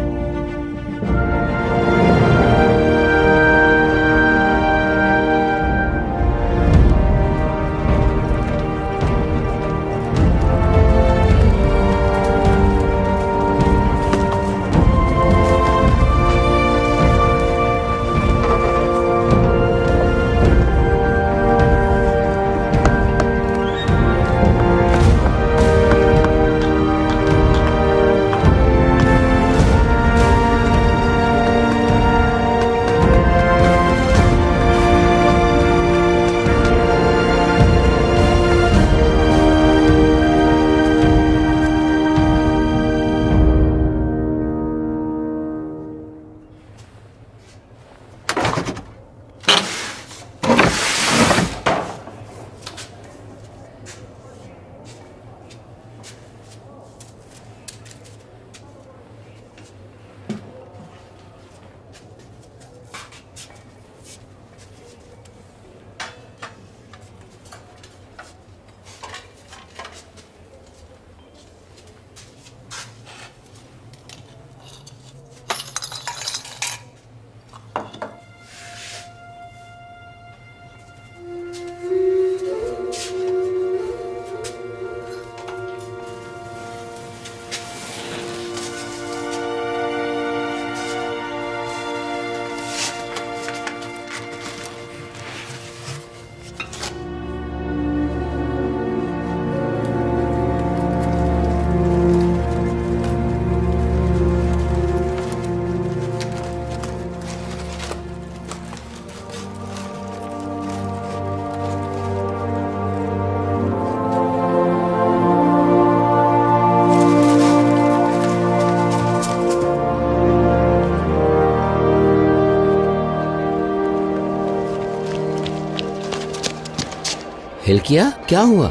हिल्किया, क्या हुआ?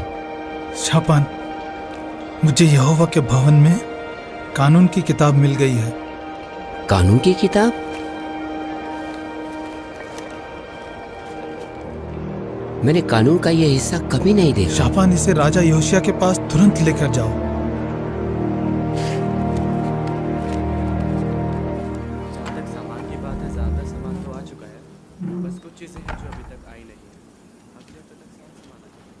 शापान, मुझे यहोवा के भवन में कानून की किताब मिल गई है। कानून की किताब? मैंने कानून का यह हिस्सा कभी नहीं देखा। शापान, इसे राजा योशिया के पास तुरंत लेकर जाओ। सामान की बात है, ज्यादा सामान तो आ चुका है, बस कुछ चीजें हैं जो अभी तक आई नहीं है। अगले हफ्ते तक सारा सामान आ जाएगा।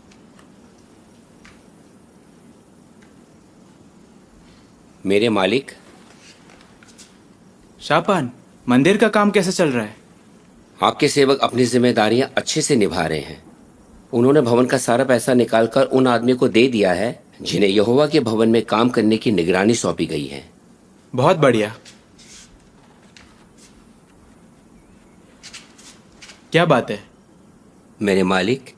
मेरे मालिक। शापान, मंदिर का काम कैसे चल रहा है? आपके सेवक अपनी जिम्मेदारियां अच्छे से निभा रहे हैं। उन्होंने भवन का सारा पैसा निकालकर उन आदमी को दे दिया है जिन्हें यहोवा के भवन में काम करने की निगरानी सौंपी गई है। बहुत बढ़िया। क्या बात है? मेरे मालिक,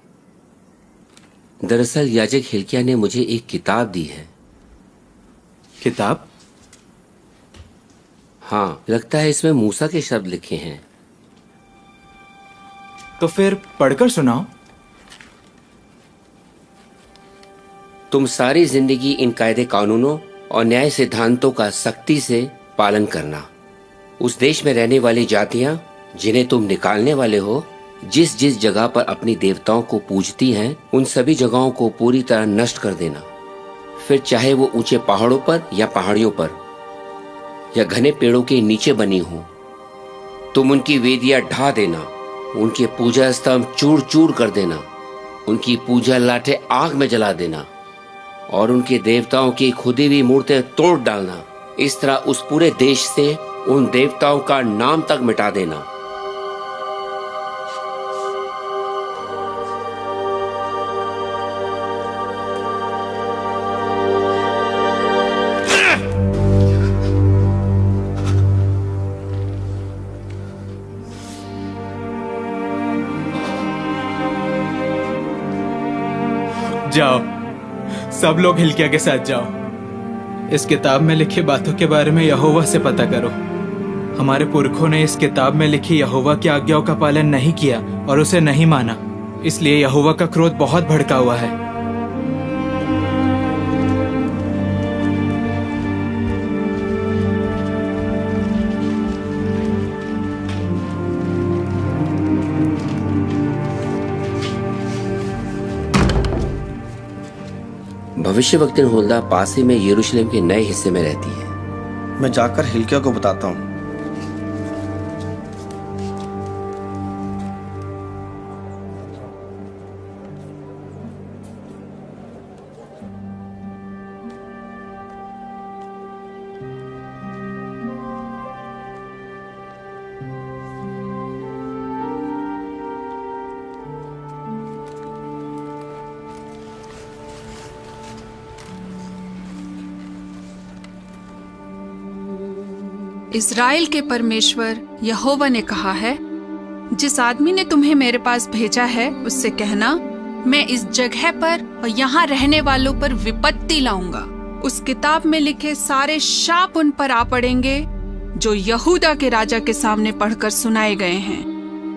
दरअसल याजक हिल्किया ने मुझे एक किताब दी है। किताब? हाँ, लगता है इसमें मूसा के शब्द लिखे हैं। तो फिर पढ़कर सुनाओ। तुम सारी जिंदगी इन कायदे कानूनों और न्याय सिद्धांतों का सख्ती से पालन करना। उस देश में रहने वाली जातियां जिन्हें तुम निकालने वाले हो, जिस जिस जगह पर अपनी देवताओं को पूजती हैं, उन सभी जगहों को पूरी तरह नष्ट कर देना। फिर चाहे वो ऊंचे पहाड़ों पर या पहाड़ियों पर या घने पेड़ों के नीचे बनी हो, तुम उनकी वेदियां ढा देना, उनके पूजा स्तंभ चूर चूर कर देना, उनकी पूजा लाठें आग में जला देना और उनके देवताओं की खुदी हुई मूर्तें तोड़ डालना। इस तरह उस पूरे देश से उन देवताओं का नाम तक मिटा देना। जाओ, सब लोग हिल्किया के साथ जाओ। इस किताब में लिखी बातों के बारे में यहोवा से पता करो। हमारे पुरखों ने इस किताब में लिखी यहोवा की आज्ञाओं का पालन नहीं किया और उसे नहीं माना, इसलिए यहोवा का क्रोध बहुत भड़का हुआ है। भविष्यवक्ता हुल्दा पास ही में यरूशलेम के नए हिस्से में रहती है। मैं जाकर हिल्किया को बताता हूँ। इस्राएल के परमेश्वर यहोवा ने कहा है, जिस आदमी ने तुम्हें मेरे पास भेजा है उससे कहना, मैं इस जगह पर और यहाँ रहने वालों पर विपत्ति लाऊंगा। उस किताब में लिखे सारे शाप उन पर आ पड़ेंगे जो यहूदा के राजा के सामने पढ़कर सुनाए गए हैं।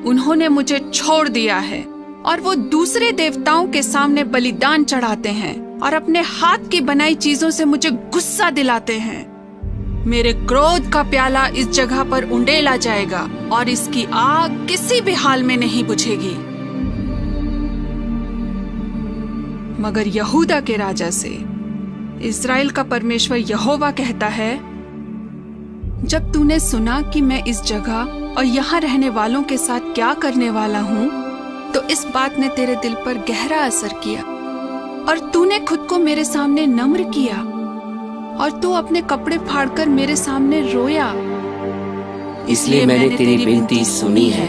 उन्होंने मुझे छोड़ दिया है और वो दूसरे देवताओं के सामने बलिदान चढ़ाते हैं और अपने हाथ की बनाई चीजों से मुझे गुस्सा दिलाते हैं। मेरे क्रोध का प्याला इस जगह पर उंडेला जाएगा और इसकी आग किसी भी हाल में नहीं बुझेगी। मगर यहूदा के राजा से इस्राएल का परमेश्वर यहोवा कहता है, जब तूने सुना कि मैं इस जगह और यहाँ रहने वालों के साथ क्या करने वाला हूँ, तो इस बात ने तेरे दिल पर गहरा असर किया और तूने खुद को मेरे सामने नम्र किया और तू अपने कपड़े फाड़कर मेरे सामने रोया। इसलिए मैंने तेरी विनती सुनी है।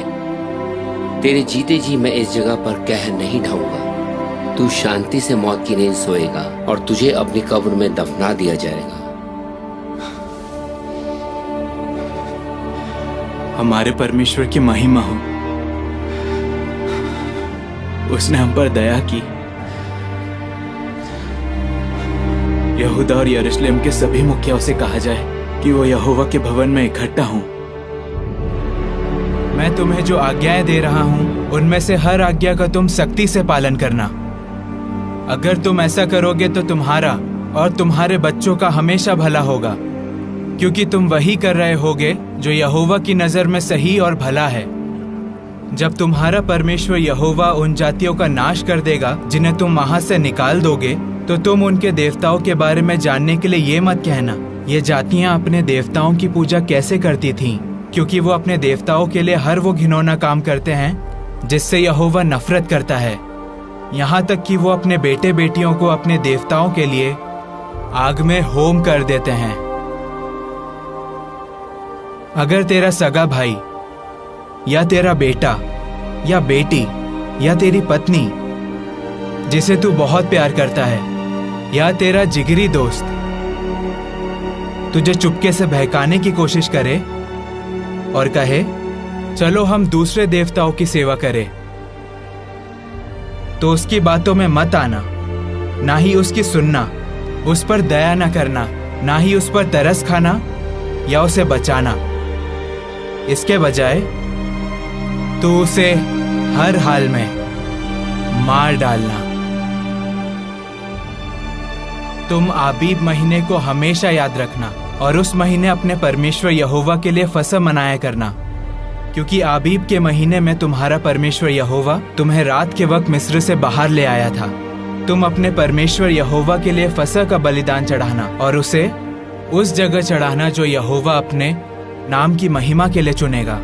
तेरे जीते जी मैं इस जगह पर कहर नहीं ढाऊंगा। तू शांति से मौत की नींद सोएगा और तुझे अपनी कब्र में दफना दिया जाएगा। हमारे परमेश्वर की महिमा हो, उसने हम पर दया की। यहूदा और यरूशलेम के सभी मुखियाओं से कहा जाए कि वो यहोवा के भवन में इकट्ठा हों। मैं तुम्हें जो आज्ञाएं दे रहा हूं, उनमें से हर आज्ञा का तुम सख्ती से पालन करना। अगर तुम ऐसा करोगे तो तुम्हारा और तुम्हारे बच्चों का हमेशा भला होगा, क्योंकि तुम वही कर रहे होगे जो यहोवा की नजर में सही और भला है। जब तुम्हारा परमेश्वर यहोवा उन जातियों का नाश कर देगा जिन्हें तुम वहां से निकाल दोगे, तो तुम उनके देवताओं के बारे में जानने के लिए ये मत कहना, ये जातियां अपने देवताओं की पूजा कैसे करती थीं, क्योंकि वो अपने देवताओं के लिए हर वो घिनौना काम करते हैं जिससे यहोवा नफरत करता है, यहाँ तक कि वो अपने बेटे बेटियों को अपने देवताओं के लिए आग में होम कर देते हैं। अगर तेरा सगा भाई या तेरा बेटा या बेटी या तेरी पत्नी जिसे तू बहुत प्यार करता है या तेरा जिगरी दोस्त तुझे चुपके से बहकाने की कोशिश करे और कहे चलो हम दूसरे देवताओं की सेवा करें, तो उसकी बातों में मत आना, ना ही उसकी सुनना, उस पर दया न करना, ना ही उस पर तरस खाना या उसे बचाना। इसके बजाय तू उसे हर हाल में मार डालना। तुम आबीब महीने को हमेशा याद रखना और उस महीने अपने परमेश्वर यहोवा के लिए फसह मनाया करना, क्योंकि आबीब के महीने में तुम्हारा परमेश्वर यहोवा तुम्हें रात के वक्त मिस्र से बाहर ले आया था। तुम अपने परमेश्वर यहोवा के लिए फसह का बलिदान चढ़ाना और उसे उस जगह चढ़ाना जो यहोवा अपने नाम की महिमा के लिए चुनेगा।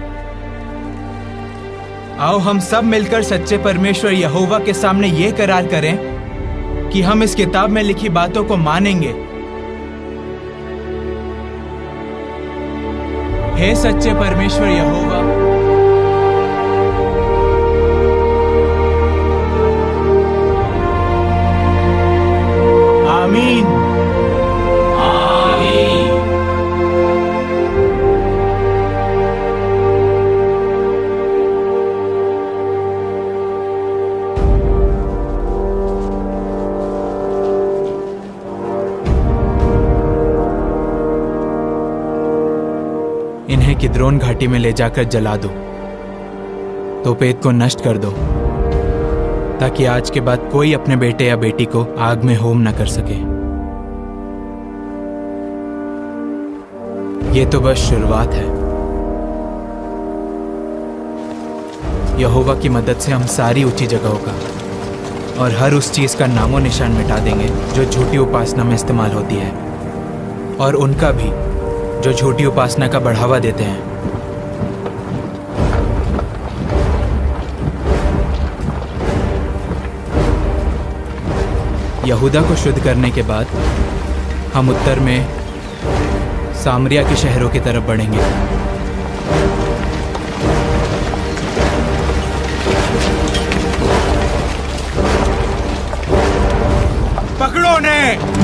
आओ हम सब मिलकर सच्चे परमेश्वर यहोवा के सामने ये करार करें कि हम इस किताब में लिखी बातों को मानेंगे। हे सच्चे परमेश्वर यहोवा, आमीन। इन्हें किद्रोन घाटी में ले जाकर जला दो, तोपेत को नष्ट कर दो, ताकि आज के बाद कोई अपने बेटे या बेटी को आग में होम न कर सके। ये तो बस शुरुआत है। यहोवा की मदद से हम सारी ऊंची जगहों का और हर उस चीज का नामो निशान मिटा देंगे जो झूठी उपासना में इस्तेमाल होती है, और उनका भी जो झूठी उपासना का बढ़ावा देते हैं। यहूदा को शुद्ध करने के बाद हम उत्तर में सामरिया के शहरों की तरफ बढ़ेंगे। पकड़ो उन्हें।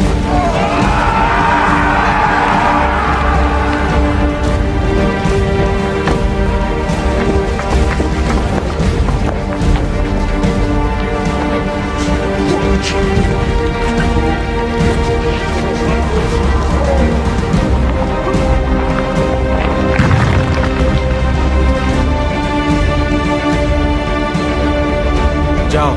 जाओ।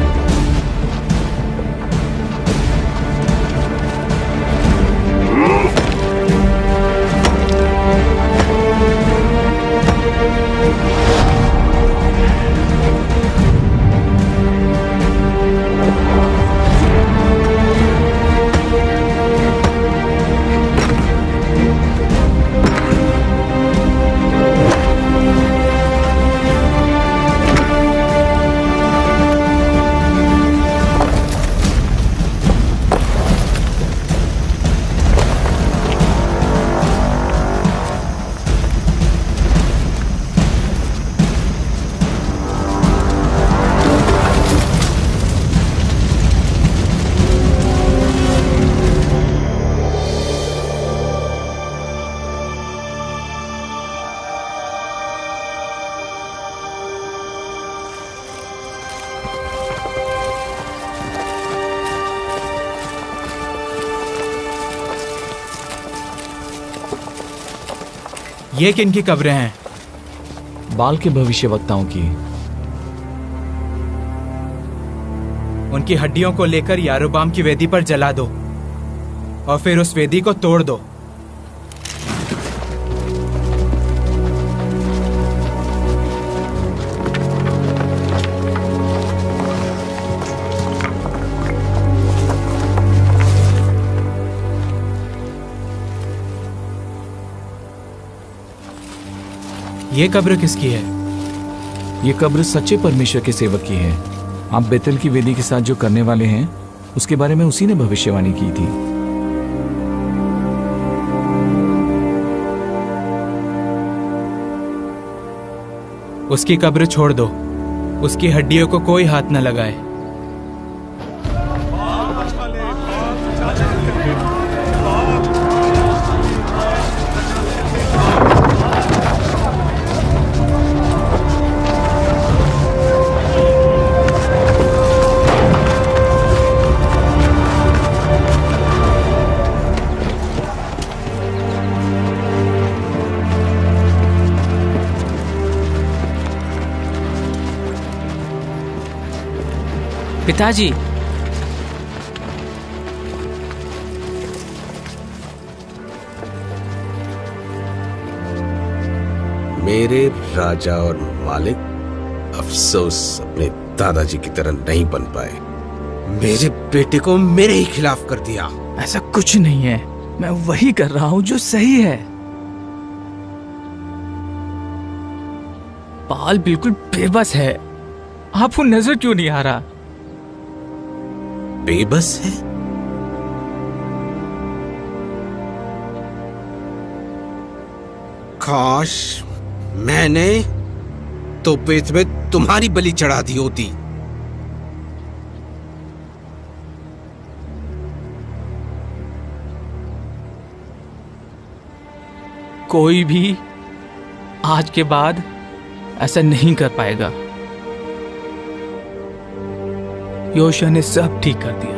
ये किनकी कब्रें हैं? बाल के भविष्यवक्ताओं की। उनकी हड्डियों को लेकर यारोबाम की वेदी पर जला दो और फिर उस वेदी को तोड़ दो। ये कब्र किसकी है? ये कब्र सच्चे परमेश्वर के सेवक की है। आप बेतल की वेदी के साथ जो करने वाले हैं उसके बारे में उसी ने भविष्यवाणी की थी। उसकी कब्र छोड़ दो, उसकी हड्डियों को कोई हाथ न लगाए। पिताजी, मेरे राजा और मालिक अफसोस अपने दादाजी की तरह नहीं बन पाए। मेरे बेटे को मेरे ही खिलाफ कर दिया। ऐसा कुछ नहीं है, मैं वही कर रहा हूं जो सही है। बाल बिल्कुल बेबस है, आपको नजर क्यों नहीं आ रहा? बेबस है? काश मैंने तो पेट में तुम्हारी बलि चढ़ा दी होती। कोई भी आज के बाद ऐसा नहीं कर पाएगा। योशिया ने सब ठीक कर दिया।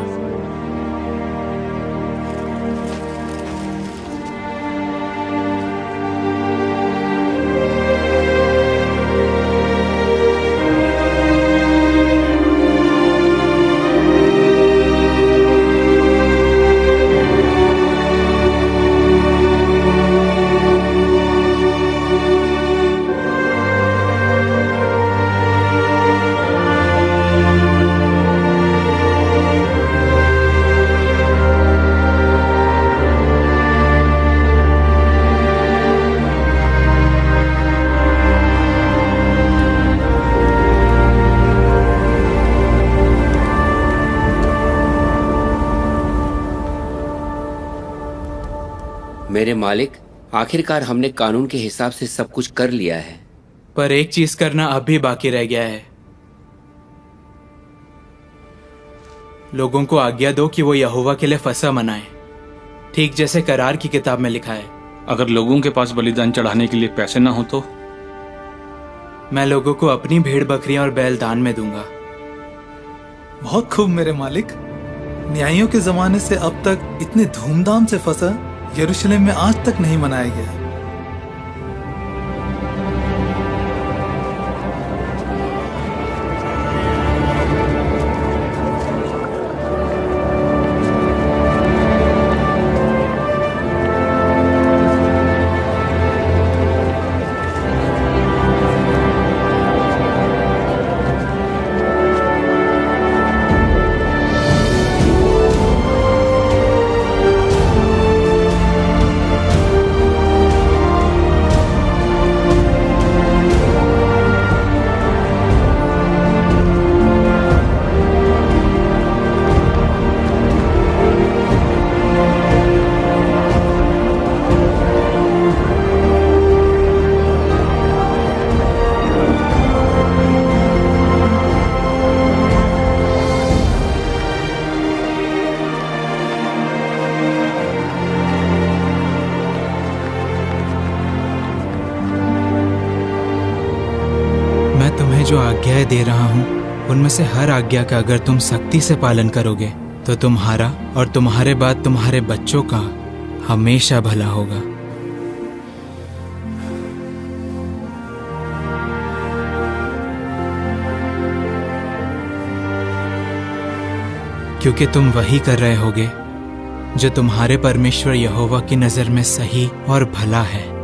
मेरे मालिक, आखिरकार हमने कानून के हिसाब से सब कुछ कर लिया है। पर एक चीज करना अब भी बाकी रह गया है। लोगों को आज्ञा दो कि वो यहोवा के लिए फसह मनाएं, ठीक जैसे करार की किताब में लिखा है। अगर लोगों के पास बलिदान चढ़ाने के लिए पैसे ना हो तो? मैं लोगों को अपनी भेड़ बकरियां और बैल दान में दूंगा। बहुत खूब मेरे मालिक। न्यायियों के जमाने से अब तक इतने धूमधाम से फसह यरूशलेम में आज तक नहीं मनाया गया। जो आज्ञाएं दे रहा हूं, उनमें से हर आज्ञा का अगर तुम सख्ती से पालन करोगे तो तुम्हारा और तुम्हारे बाद तुम्हारे बच्चों का हमेशा भला होगा। क्योंकि तुम वही कर रहे होगे जो तुम्हारे परमेश्वर यहोवा की नजर में सही और भला है।